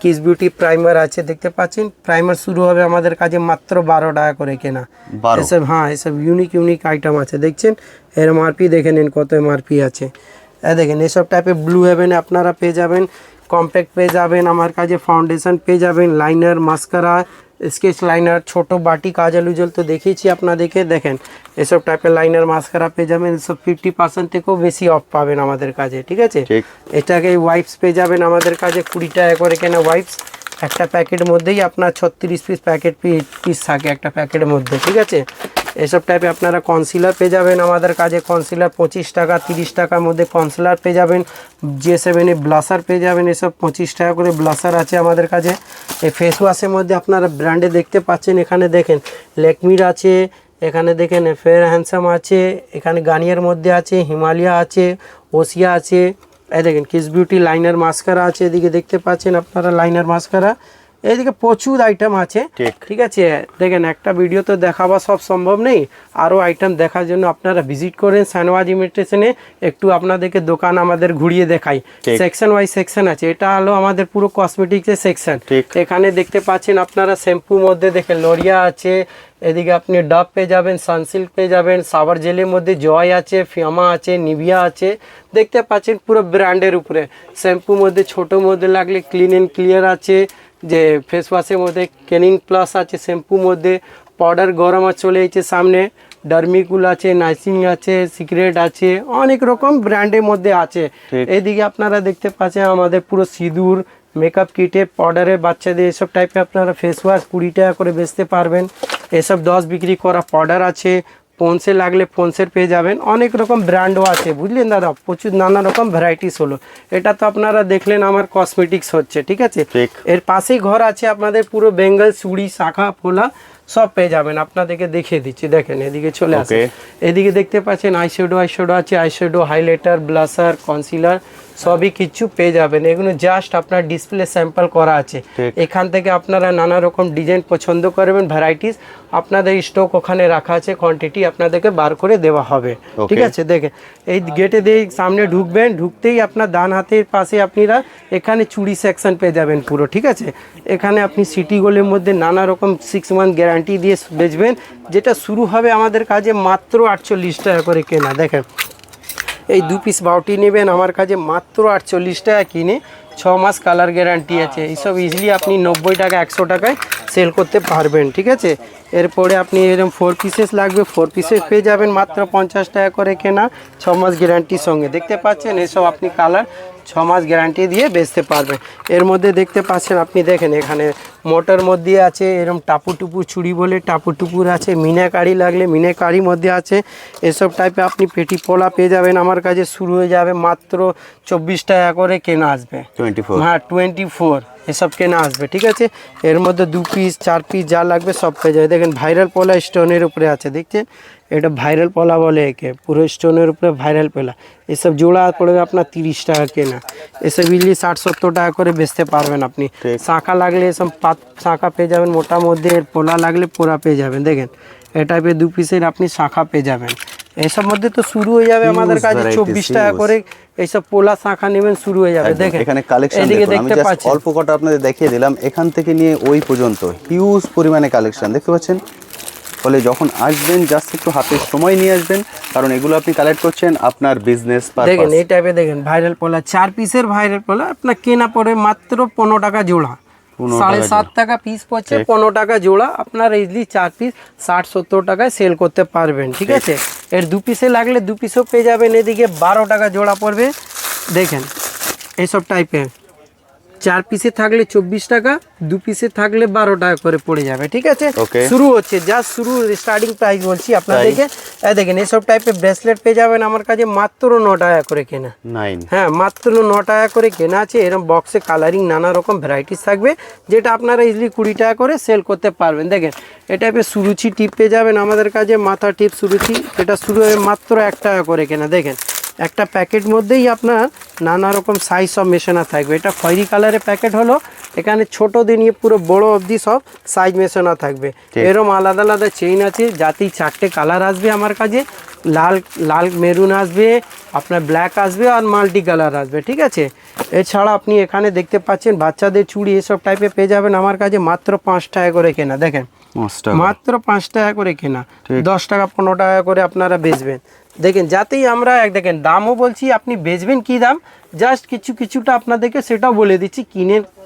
কিস বিউটি প্রাইমার আছে, দেখতে পাচ্ছেন প্রাইমার শুরু হবে আমাদের কাছে মাত্র 12 টাকা করে কেনা। এসব হ্যাঁ এসব ইউনিক আইটেম আছে, দেখছেন এর MRP দেখে নিন কত MRP আছে। দেখেন এসব টাইপের ব্লু হেভেনে আপনারা পেয়ে যাবেন, কম্প্যাক্ট পেয়ে যাবেন আমার কাছে, ফাউন্ডেশন পেয়ে যাবেন, লাইনার, মাস্কারা, স্কেচ লাইনার, ছোট বাটি, কাজল উজ্জ্বল তো দেখিয়েছি আপনাদেরকে। দেখেন এসব টাইপের লাইনার মাস্কারা পেয়ে যাবেন, এসব 50% থেকেও বেশি অফ পাবেন আমাদের কাছে, ঠিক আছে। এটাকে ওয়াইপস পেয়ে যাবেন আমাদের কাছে 20 টাকা করে কেনা ওয়াইপস, একটা প্যাকেটের মধ্যেই আপনার 36 পিস পিস থাকে একটা প্যাকেটের মধ্যে, ঠিক আছে। এসব টাইপে আপনারা কনসিলার পেয়ে যাবেন আমাদের কাছে, কনসিলার 25 টাকা 30 টাকার মধ্যে কনসিলার পেয়ে যাবেন। GS7 ব্লাশার পেয়ে যাবেন, এসব 25 টাকা করে ব্লাশার আছে আমাদের কাছে। এই ফেস ওয়াশের মধ্যে আপনারা ব্র্যান্ডে দেখতে পাচ্ছেন, এখানে দেখেন ল্যাকমির আছে, এখানে দেখেন ফেয়ার হ্যান্ডসাম আছে, এখানে গার্নিয়ার মধ্যে আছে, হিমালয়া আছে, ওসিয়া আছে। এই দেখেন কিস বিউটি লাইনার মাস্কারা আছে, এদিকে দেখতে পাচ্ছেন আপনারা লাইনার মাস্কারা, এইদিকে প্রচুর আইটেম আছে, ঠিক আছে। দেখেন একটা ভিডিও তো দেখাবা সব সম্ভব নেই, আরও আইটেম দেখার জন্য আপনারা ভিজিট করেন সানওয়াজ ইমিটেশনে, একটু আপনাদেরকে দোকান আমাদের ঘুরিয়ে দেখাই। সেকশন ওয়াইজ সেকশন আছে, এটা হলো আমাদের পুরো কসমেটিক্সের সেকশন। এখানে দেখতে পাচ্ছেন আপনারা শ্যাম্পুর মধ্যে দেখেন লোরিয়া আছে, এদিকে আপনি ডাব পেয়ে যাবেন, সানসিল্ক পেয়ে যাবেন, সাবার জেলের মধ্যে জয় আছে, ফিয়ামা আছে, নিভিয়া আছে, দেখতে পাচ্ছেন পুরো ব্র্যান্ডের উপরে। শ্যাম্পুর মধ্যে ছোটোর মধ্যে লাগলে ক্লিন অ্যান্ড ক্লিয়ার আছে, যে ফেস ওয়াশের মধ্যে ক্লিনিং প্লাস আছে, শ্যাম্পুর মধ্যে পাউডার গরম চলে এসেছে সামনে, ডার্মিকুল আছে, নাইসিং আছে, সিক্রেট আছে, অনেক রকম ব্র্যান্ডের মধ্যে আছে। এইদিকে আপনারা দেখতে পাচ্ছেন আমাদের পুরো সিঁদুর, মেকআপ কিটে, পাউডারে, বাচ্চাদের এসব টাইপের আপনারা ফেস ওয়াশ 20 টাকা করে বেচতে পারবেন। এসব 10 বিক্রি করা পাউডার আছে, পন্সে লাগলে পন্সের পেয়ে যাবেন, অনেক রকম ব্র্যান্ডও আছে, বুঝলেন দাদা, প্রচুর নানা রকম ভ্যারাইটিস হলো। এটা তো আপনারা দেখলেন আমার কসমেটিক্স হচ্ছে, ঠিক আছে। এর পাশেই ঘর আছে আপনাদের পুরো বেঙ্গল চুড়ি, শাখা, ফোলা সব পেয়ে যাবেন। আপনাদেরকে দেখিয়ে দিচ্ছি, দেখেন এদিকে চলে আসে, এদিকে দেখতে পাচ্ছেন আইশ্যাডো আছে, আইশ্যাডো, হাইলাইটার, ব্লাশার, কনসিলার সবই কিছু পেয়ে যাবেন। এগুলো জাস্ট আপনার ডিসপ্লে স্যাম্পল করা আছে, এখান থেকে আপনারা নানা রকম ডিজাইন পছন্দ করবেন, ভ্যারাইটিস আপনাদের স্টক ওখানে রাখা আছে, কোয়ান্টিটি আপনাদেরকে বার করে দেওয়া হবে, ঠিক আছে। দেখেন এই গেটে দিয়ে সামনে ঢুকবেন, ঢুকতেই আপনার ডান হাতের পাশে আপনারা এখানে চুড়ি সেকশন পেয়ে যাবেন পুরো, ঠিক আছে। এখানে আপনি সিটি গোল্ডের মধ্যে নানা রকম 6 মান্থ গ্যারান্টি দিয়ে বেচবেন, যেটা শুরু হবে আমাদের কাছে মাত্র 48 টাকা করে কেনা। দেখেন এই 2 পিস বাউটি নেবেন আমার কাছে মাত্র 48 টাকা কিনে, 6 মাস কালার গ্যারান্টি আছে। এইসব ইজিলি আপনি 90 টাকা 100 টাকায় সেল করতে পারবেন, ঠিক আছে। এরপরে আপনি এরকম 4 পিসেস লাগবে, 4 পিসেস পেয়ে যাবেন মাত্র 50 টাকা করে কেনা, 6 মাস গ্যারান্টির সঙ্গে। দেখতে পাচ্ছেন এসব আপনি কালার 6 মাস গ্যারান্টি দিয়ে বেচতে পারবেন। এর মধ্যে দেখতে পাচ্ছেন আপনি, দেখেন এখানে মোটর মধ্যে আছে, এরকম টাপু টুপু চুড়ি বলে টাপু টুপুর আছে, মিনাকারি লাগলে মিনাকারির মধ্যে আছে। এসব টাইপে আপনি পেটি পোলা পেয়ে যাবেন আমার কাছে, শুরু হয়ে যাবে মাত্র 24 টাকা করে কেনা আসবে, 24, হ্যাঁ 24 এসব কেনা আসবে, ঠিক আছে। এর মধ্যে 2 পিস 4 পিস যা লাগবে সব পেয়ে যাবে। দেখেন ভাইরাল পোলা স্টোনের উপরে আছে, দেখছেন এটা ভাইরাল পোলা বলে একে, পুরো স্টোনের উপরে ভাইরাল পোলা। এসব জোড়া পড়বে আপনার 30 টাকা কেনা, এসব ইলি 60-70 টাকা করে বেচতে পারবেন আপনি। শাঁখা লাগলে এসব শাঁখা পেয়ে যাবেন মোটার মধ্যে, এর পোলা লাগলে পোড়া পেয়ে যাবেন। দেখেন এই টাইপের 2 পিসের আপনি শাঁখা পেয়ে যাবেন। এসব মধ্যে তো শুরু হয়ে যাবে আমাদের কাছে 24 টাকা করে, এইসব পোলা শাঁখা নেবেন শুরু হয়ে যাবে। দেখেন এখানে কালেকশন দেখুন, আমি জাস্ট অল্প কটা আপনাদের দেখিয়ে দিলাম, এখান থেকে নিয়ে ওই পর্যন্ত হিউজ পরিমাণে কালেকশন দেখতে পাচ্ছেন। ফলে যখন আসবেন জাস্ট একটু হাতে সময় নিয়ে আসবেন, কারণ এগুলো আপনি কালেক্ট করছেন আপনার বিজনেস পারপাস। দেখেন এই টাইপে দেখেন ভাইরাল পোলা 4 পিসের ভাইরাল পোলা আপনার কেনা পড়ে মাত্র 15 টাকা জোড়া, 7.5 টাকা পিস পড়ছে, 15 টাকা জোড়া। আপনার ইজিলি 4 পিস 60-70 টাকায় সেল করতে পারবেন, ঠিক আছে। এর 2 পিসে লাগলে 2 পিসও পেয়ে যাবেন। এদিকে 12 টাকা জোড়া পড়বে। দেখেন এইসব টাইপের 4 পিসে থাকলে 24 টাকা, 2 পিসে থাকলে 12 টাকা করে পড়ে যাবে, ঠিক আছে। শুরু হচ্ছে, জাস্ট শুরু, স্টার্টিং প্রাইস বলছি আপনাদেরকে। দেখেন এইসব টাইপের ব্রেসলেট পেয়ে যাবেন আমার কাছে মাত্র 9 টাকা করে কেনা, হ্যাঁ মাত্র 9 টাকা করে কেনা আছে। এরকম বক্সে কালারিং নানা রকম ভ্যারাইটিস থাকবে, যেটা আপনারা ইজিলি 20 টাকা করে সেল করতে পারবেন। দেখেন এই টাইপের সুরুচি টিপ পেয়ে যাবেন আমাদের কাছে, মাথা টিপ সুরুচি, এটা শুরু হয়ে মাত্র 1 টাকা করে কেনা। দেখেন একটা প্যাকেট মধ্যেই আপনার নানা রকম সাইজ সব মেশানো থাকবে। এটা খয়েরি কালারের প্যাকেট হলো, এখানে ছোট দিয়ে নিয়ে পুরো বড় অবধি সব সাইজ মেশানো থাকবে। এরকম আলাদা আলাদা চেইন আছে, যাতেই 4টে কালার আসবে আমার কাছে, লাল মেরুন আসবে, আপনার ব্ল্যাক আসবে আর মাল্টি কালার আসবে, ঠিক আছে। এছাড়া আপনি এখানে দেখতে পাচ্ছেন বাচ্চাদের চুড়ি এসব টাইপের পেয়ে যাবেন আমার কাছে মাত্র 5 টাকা করে কেনা। দেখেন মাত্র 5 টাকা করে কেনা, 10 টাকা 15 টাকা করে আপনারা বেচবেন। দেখেন যাতেই আমরা দেখেন দামও বলছি, আপনি বেচবেন কি দাম, জাস্ট কিছুটা আপনাদেরকে সেটাও বলে দিচ্ছি,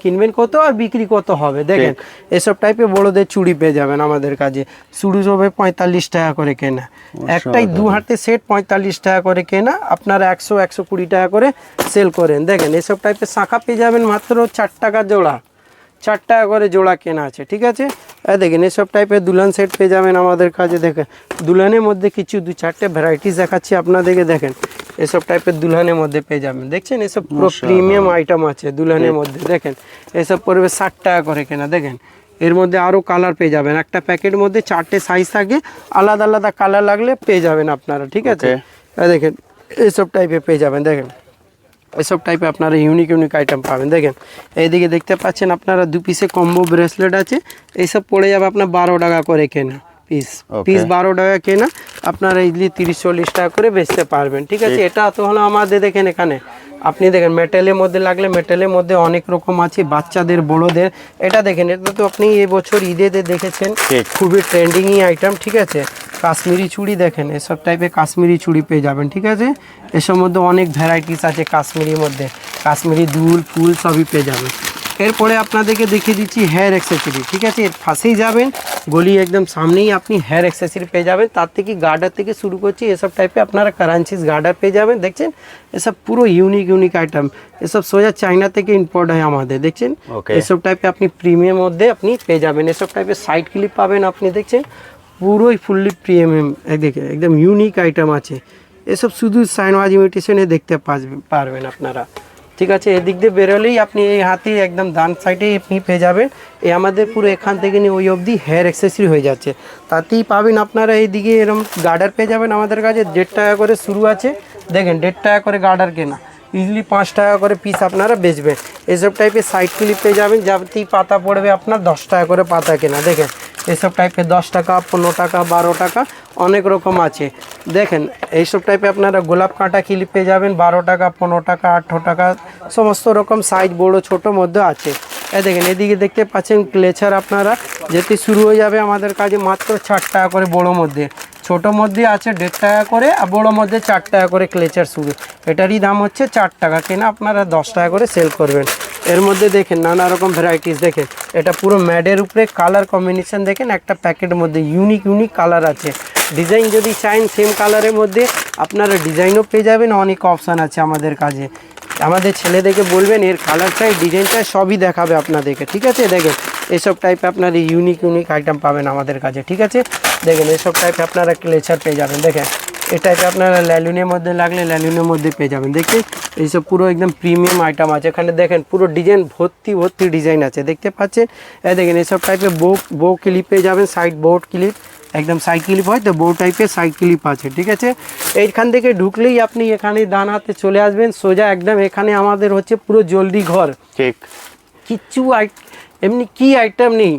কিনবেন কত আর বিক্রি কত হবে। দেখেন এসব টাইপের বড়দের চুড়ি পেয়ে যাবেন আমাদের কাছে, চুড়ি হবে 45 টাকা করে কেনা, একটাই 2 হাতে সেট 45 টাকা করে কেনা, আপনারা 100-120 টাকা করে সেল করেন। দেখেন এসব টাইপের শাঁখা পেয়ে যাবেন মাত্র 4 টাকা জোড়া, 4 টাকা করে জোড়া কেনা আছে, ঠিক আছে। দেখেন এসব টাইপের দুলহান সেট পেয়ে যাবেন আমাদের কাছে। দেখেন দুলহানের মধ্যে কিছু 2-4টে ভ্যারাইটিস দেখাচ্ছি আপনাদেরকে। দেখেন এসব টাইপের দুলহানের মধ্যে পেয়ে যাবেন, দেখছেন এসব পুরো প্রিমিয়াম আইটেম আছে দুলহানের মধ্যে। দেখেন এসব পড়বে 60 টাকা করে কেনা। দেখেন এর মধ্যে আরও কালার পেয়ে যাবেন, একটা প্যাকেটের মধ্যে 4টে সাইজ থাকে, আলাদা আলাদা কালার লাগলে পেয়ে যাবেন আপনারা, ঠিক আছে। দেখেন এসব টাইপের পেয়ে যাবেন। দেখেন এসব টাইপে আপনারা ইউনিক আইটেম পাবেন। দেখেন এইদিকে দেখতে পাচ্ছেন আপনারা 2 পিসে কম্বো ব্রেসলেট আছে, এইসব পড়ে যাবে আপনার 12 টাকা করে কেনা, পিস 12 টাকা কেনা, আপনারা ইজিলি 30-40 টাকা করে বেচতে পারবেন, ঠিক আছে। এটা তো হলো আমাদের, দেখেন এখানে আপনি দেখেন মেটালের মধ্যে লাগলে মেটালের মধ্যে অনেক রকম আছে, বাচ্চাদের বড়দের। এটা দেখেন এটা তো আপনি এবছর ঈদেতে দেখেছেন, খুবই ট্রেন্ডিংই আইটেম, ঠিক আছে। কাশ্মীরি চুড়ি দেখেন এসব টাইপের কাশ্মীরি চুড়ি পেয়ে যাবেন, ঠিক আছে। এসব মধ্যে অনেক ভ্যারাইটিস আছে কাশ্মীরির মধ্যে, কাশ্মীরি দুল ফুল সবই পেয়ে যাবেন। এরপরে আপনাদেরকে দেখিয়ে দিচ্ছি হেয়ার অ্যাক্সেসরি, ঠিক আছে। এর পাশেই যাবেন, গলি একদম সামনেই আপনি হেয়ার অ্যাক্সেসরি পেয়ে যাবেন। তার থেকে গার্ডার থেকে শুরু করছি, এসব টাইপে আপনারা কারাঞ্চিস গার্ডার পেয়ে যাবেন। দেখছেন এসব পুরো ইউনিক আইটেম, এসব সোজা চায়না থেকে ইম্পোর্ট হয় আমাদের, দেখছেন। এসব টাইপে আপনি প্রিমিয়াম মধ্যে আপনি পেয়ে যাবেন। এসব টাইপের সাইড ক্লিপ পাবেন আপনি, দেখছেন পুরোই ফুললি প্রিমিয়াম, দেখে একদম ইউনিক আইটেম আছে। এসব শুধু সাইনওয়াজ ইমিটেশনে দেখতে পারবেন আপনারা, ঠিক আছে। এদিক দিয়ে বেরোলেই আপনি এই হাতে একদম ডান সাইডে আপনি পেয়ে যাবেন। এই আমাদের পুরো এখান থেকে নিয়ে ওই অবধি হেয়ার অ্যাক্সেসরি হয়ে যাচ্ছে। তাতেই পাবেন আপনারা এইদিকে এরকম গার্ডার পেয়ে যাবেন আমাদের কাছে। 1.5 টাকা করে শুরু আছে, দেখেন 1.5 টাকা করে গার্ডার কেনা, ইজিলি 5 টাকা করে পিস আপনারা বেচবেন। এসব টাইপের সাইড ক্লিপ পেয়ে যাবেন, যাতেই পাতা পড়বে আপনার 10 টাকা করে পাতা কেনা। দেখেন এসব টাইপের 10 টাকা, 15 টাকা, 12 টাকা অনেক রকম আছে। দেখেন এইসব টাইপে আপনারা গোলাপ কাঁটা ক্লিপ পেয়ে যাবেন 12 টাকা, 15 টাকা, 18 টাকা, সমস্ত রকম সাইজ বড় ছোট মধ্যে আছে। দেখেন এদিকে দেখতে পাচ্ছেন ক্লেচার আপনারা যেতে শুরু হয়ে যাবে আমাদের কাছে মাত্র 4 টাকা করে। বড়ো মধ্যে, ছোট মধ্যে আছে 1.5 টাকা করে, আর বড়ো মধ্যে 4 টাকা করে ক্লেচার শুরু। এটারই দাম হচ্ছে 4 টাকা কেনা, আপনারা 10 টাকা করে সেল করবেন। এর মধ্যে দেখেন নানা রকম ভ্যারাইটিস, দেখেন এটা পুরো ম্যাডের উপরে কালার কম্বিনেশন, দেখেন একটা প্যাকেটের মধ্যে ইউনিক কালার আছে। ডিজাইন যদি চাইন সেম কালারের মধ্যে আপনারা ডিজাইনও পেয়ে যাবেন, অনেক অপশান আছে আমাদের কাছে। আমাদের ছেলেদেরকে বলবেন এর কালার চাই, ডিজাইন চাই, সবই দেখাবে আপনাদেরকে, ঠিক আছে। দেখেন এসব টাইপে আপনারা ইউনিক আইটেম পাবেন আমাদের কাছে, ঠিক আছে। দেখেন এসব টাইপে আপনারা ক্লেচার পেয়ে যাবেন। দেখেন এই টাইপে আপনারা ল্যালুনের মধ্যে লাগলে ল্যালুনের মধ্যে পেয়ে যাবেন। দেখেন এইসব পুরো একদম প্রিমিয়াম আইটেম আছে এখানে। দেখেন পুরো ডিজাইন ভর্তি ডিজাইন আছে, দেখতে পাচ্ছেন। দেখেন এসব টাইপের বো ক্লিপ পেয়ে যাবেন, সাইড বোর্ড ক্লিপ, একদম সাইড ক্লিপ হয় তো বো টাইপের সাইড ক্লিপ আছে, ঠিক আছে। এইখান থেকে ঢুকলেই আপনি এখানে ডান হাতে চলে আসবেন সোজা একদম। এখানে আমাদের হচ্ছে পুরো জলদি ঘর, ঠিক কিচ্ছু এমনি কি আইটেম নেই,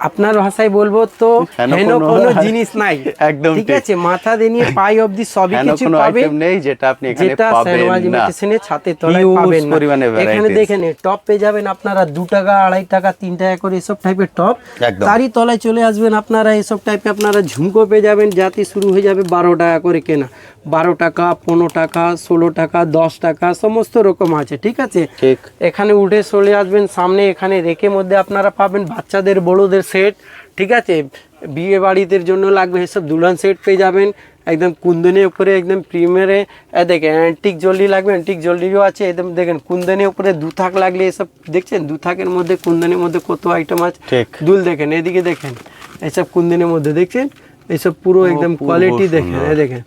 আপনার ভাষায় বলবো তো হেন কোনো জিনিস নাই, একদম ঠিক আছে। মাথা দিয়ে নিয়ে পাই অবধি সবই কিছু পাবেন নেই যেটা আপনি এখানে পাবেন না, ইমিটেশনের ছাতে তলায় পাবেন না। এখানে দেখেন টপ পেয়ে যাবেন আপনারা 2 টাকা, 2.5 টাকা, 3 টাকা করে এসব টাইপের টপ। তারই তলায় চলে আসবেন আপনারা, এসব টাইপে আপনারা ঝুমকো পেয়ে যাবেন, যাতে শুরু হয়ে যাবে 12 টাকা করে কেনা। 12 টাকা, 15 টাকা, 16 টাকা, 10 টাকা সমস্ত রকম আছে, ঠিক আছে। এখানে উঠে চলে আসবেন সামনে, এখানে রেখে মধ্যে আপনারা পাবেন বাচ্চাদের বড়দের সেট, ঠিক আছে। বিয়ে বাড়িদের জন্য লাগবে এসব দুলহান সেট পেয়ে যাবেন একদম কুন্দনের উপরে, একদম প্রিমিয়ারে। দেখেন অ্যান্টিক জুয়েলারি লাগবে, অ্যান্টিক জুয়েলারিও আছে একদম। দেখেন কুন্দনের উপরে 2 থাক লাগলে এসব, দেখছেন 2 থাকের মধ্যে কুন্দনের মধ্যে কত আইটেম আছে। দুল দেখেন, এদিকে দেখেন এসব কুন্দনের মধ্যে, দেখছেন এইসব পুরো একদম কোয়ালিটি দেখেন। দেখেন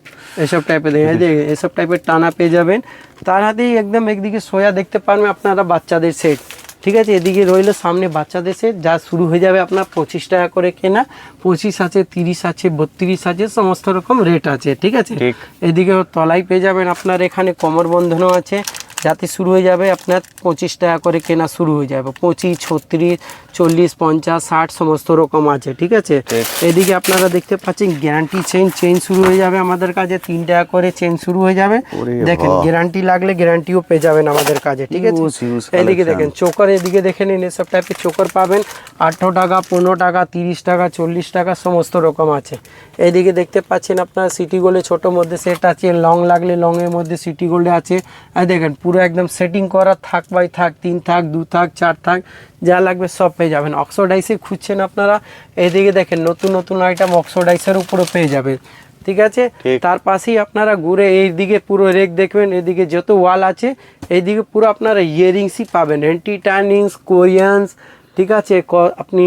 এসব টাইপের, দেখেন এসব টাইপের টানা পেয়ে যাবেন। তার হাতেই একদম একদিকে সোয়া দেখতে পারবেন আপনারা বাচ্চাদের সেট, ঠিক আছে। এদিকে রইল সামনে বাচ্চাদের সেট, যা শুরু হয়ে যাবে আপনার 25 টাকা করে কেনা। 25 আছে, 30 আছে, 32 আছে, সমস্ত রকম রেট আছে, ঠিক আছে। এদিকে তলায় পেয়ে যাবেন আপনার এখানে কোমর বন্ধনও আছে, যাতে শুরু হয়ে যাবে আপনার 25 টাকা করে কেনা শুরু হয়ে যাবে। 25, 36, 40, 50, 60 সমস্ত রকম আছে, ঠিক আছে। এদিকে আপনারা দেখতে পাচ্ছেন গ্যারান্টি চেন শুরু হয়ে যাবে আমাদের কাছে, 3 টাকা করে চেন শুরু হয়ে যাবে। দেখেন গ্যারান্টি লাগলে গ্যারান্টিও পেয়ে যাবেন আমাদের কাছে, ঠিক আছে। এদিকে দেখেন চোকার, এদিকে দেখে নিন এসব টাইপের চোকার পাবেন 18 টাকা, 15 টাকা, 30 টাকা, 40 টাকা সমস্ত রকম আছে। এদিকে দেখতে পাচ্ছেন আপনার সিটি গোল্ডে ছোট মধ্যে সেট আছে, লং লাগলে লংয়ের মধ্যে সিটি গোল্ডে আছে। আর দেখেন পুরো একদম সেটিং করা, থাক বাই থাক, 3 থাক, 2 থাক, 4 থাক, যা লাগবে সব পেয়ে যাবেন। অক্সোডাইসে খুঁজছেন আপনারা, এদিকে দেখেন নতুন আইটেম অক্সোডাইসের উপরে পেয়ে যাবেন, ঠিক আছে। তার পাশেই আপনারা ঘুরে এইদিকে পুরো রেক দেখবেন, এদিকে যত ওয়াল আছে এইদিকে পুরো আপনারা ইয়ারিংসই পাবেন, অ্যান্টি টার্নিংস, কোরিয়ানস, ঠিক আছে। আপনি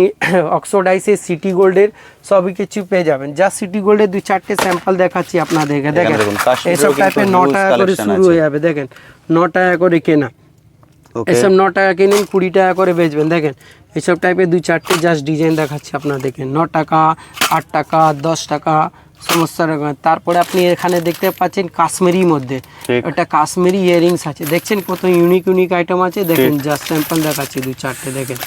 অক্সোডাইসের, সিটি গোল্ডের সবই কিছু পেয়ে যাবেন। যা সিটি গোল্ডের 2-4টে স্যাম্পল দেখাচ্ছি আপনাদেরকে। দেখেন এসব টাইপের 9 টাকা করে শুরু হয়ে যাবে, দেখেন 9 টাকা করে কেনা, এসব 9 টাকা কিনেন 20 টাকা করে বেচবেন। দেখেন এইসব টাইপের 2-4টে জাস্ট ডিজাইন দেখাচ্ছি আপনাদেরকে, 9 টাকা, 8 টাকা, 10 টাকা সমস্ত রকম। তারপরে আপনি এখানে দেখতে পাচ্ছেন কাশ্মীরির মধ্যে, একটা কাশ্মীরি ইয়ারিংস আছে, দেখছেন কত ইউনিক আইটেম আছে। দেখেন জাস্ট স্যাম্পল দেখাচ্ছি 2-4টে, দেখেন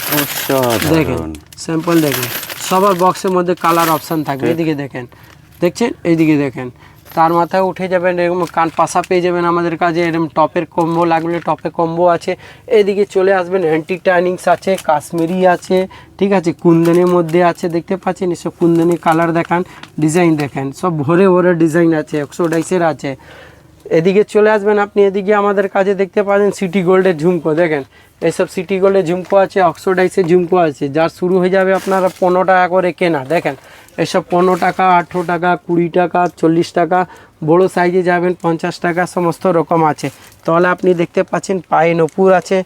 স্যাম্পল দেখেন। সবার বক্সের মধ্যে কালার অপশান থাকবে, এদিকে দেখেন, দেখছেন এইদিকে দেখেন। তার মাথায় উঠে যাবেন এরকম কান পাশা পেয়ে যাবেন আমাদের কাছে, এরকম টপের কম্বো লাগলে টপে কম্বো আছে। এদিকে চলে আসবেন অ্যান্টি টার্নিংস আছে, কাশ্মীরি আছে, ঠিক আছে, কুন্দনের মধ্যে আছে, দেখতে পাচ্ছেন এসব কুন্দনের কালার দেখান, ডিজাইন দেখেন, সব ভরে ডিজাইন আছে, অক্সোডাইসের আছে। এদিকে চলে আসবেন আপনি, এদিকে আমাদের কাছে দেখতে পাচ্ছেন সিটি গোল্ডের ঝুমকো, দেখেন এইসব সিটি গোল্ডে ঝুমকো আছে, অক্সোডাইসের ঝুমকো আছে, যার শুরু হয়ে যাবে আপনারা 15 টাকা করে কেনা। দেখেন এসব 15 টাকা, 18 টাকা, 20 টাকা, 40 টাকা, বড়ো সাইজে যাবেন 50 টাকা, সমস্ত রকম আছে। তাহলে আপনি দেখতে পাচ্ছেন পায়ে নপুর আছে,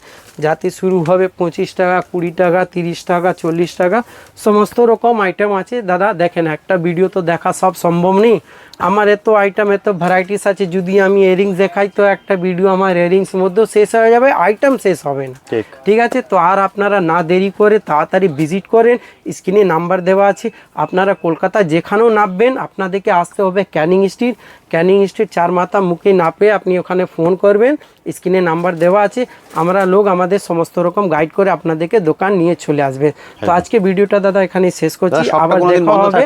যাতে শুরু হবে 25 টাকা, 20 টাকা, 30 টাকা, 40 টাকা, সমস্ত রকম আইটেম আছে। দাদা দেখেন একটা ভিডিও তো দেখা সব সম্ভব নেই, আমার এত আইটেম এত ভ্যারাইটিস আছে। যদি আমি ইয়ারিংস দেখাই তো একটা ভিডিও আমার ইয়ারিংস মধ্যেও শেষ হয়ে যাবে, আইটেম শেষ হবে না। ঠিক আছে, তো আর আপনারা না দেরি করে তাড়াতাড়ি ভিজিট করেন, স্ক্রিনে নাম্বার দেওয়া আছে। আপনারা কলকাতা যেখানেও নামবেন আপনাদেরকে আসতে হবে ক্যানিং স্ট্রিট। ক্যানিং স্ট্রিট 4 মাথা মুখে নামে আপনি ওখানে ফোন করবেন, স্ক্রিনে নাম্বার দেওয়া আছে। আমরা লোক আমাদের সমস্ত রকম গাইড করে আপনাদেরকে দোকান নিয়ে চলে আসবে। তো আজকে ভিডিওটা দাদা এখানে শেষ করছি, আবার দেখা হবে।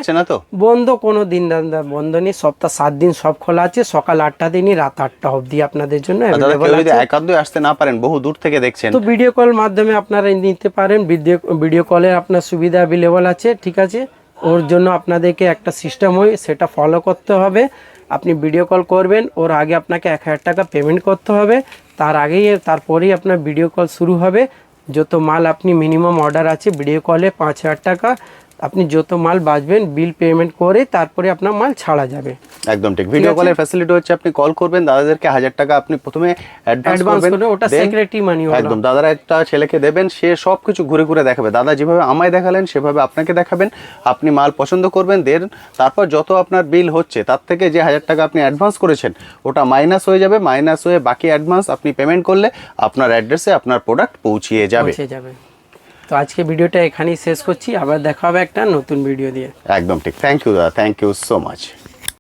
বন্ধ কোনো দিন দাদা বন্ধ নেই, সপ্তাহ 7 দিন সব খোলা আছে, সকাল 8টা দিনই রাত 8টা অবধি আপনাদের জন্য অ্যাভেলেবল আছে। একান্তই আসতে না পারেন, বহু দূর থেকে দেখছেন, তো ভিডিও কল মাধ্যমে আপনারা নিতে পারেন। ভিডিও কলের আপনার সুবিধা অ্যাভেলেবল আছে। ঠিক আছে, ওর জন্য আপনাদেরকে একটা সিস্টেম হয়, সেটা ফলো করতে হবে। আপনি ভিডিও কল করবেন, ওর আগে আপনাকে 1000 টাকা পেমেন্ট করতে হবে, তার আগেই তারপরেই আপনার ভিডিও কল শুরু হবে। যত মাল আপনি মিনিমাম অর্ডার আছে ভিডিও কলে 5000 টাকা, আপনি যত মাল বাঁচবেন বিল পেমেন্ট করে তারপরে আপনার মাল ছাড়া যাবে। একদম ঠিক। ভিডিও কলের ফ্যাসিলিটি হচ্ছে আপনি কল করবেন, দাদাদেরকে 1000 টাকা আপনি প্রথমে অ্যাডভান্স করবেন, ওটা সিক্রেটই মানি হলো। একদম দাদারা একটা ছেলেকে দেবেন, সে সবকিছু ঘুরে ঘুরে দেখাবে। দাদা যেভাবে আমায় দেখালেন সেভাবে আপনাকে দেখাবেন, আপনি মাল পছন্দ করবেন, দেন তারপর যত আপনার বিল হচ্ছে তার থেকে যে 1000 টাকা আপনি অ্যাডভান্স করেছেন ওটা মাইনাস হয়ে যাবে, মাইনাস হয়ে বাকি অ্যাডভান্স আপনি পেমেন্ট করলে আপনার অ্যাড্রেসে আপনার প্রোডাক্ট পৌঁছিয়ে যাবে। তো আজকে ভিডিওটা এখানেই শেষ করছি, আবার দেখা হবে একটা নতুন ভিডিও দিয়ে। একদম ঠিক। থ্যাংক ইউ দাদা, থ্যাংক ইউ সো মাচ।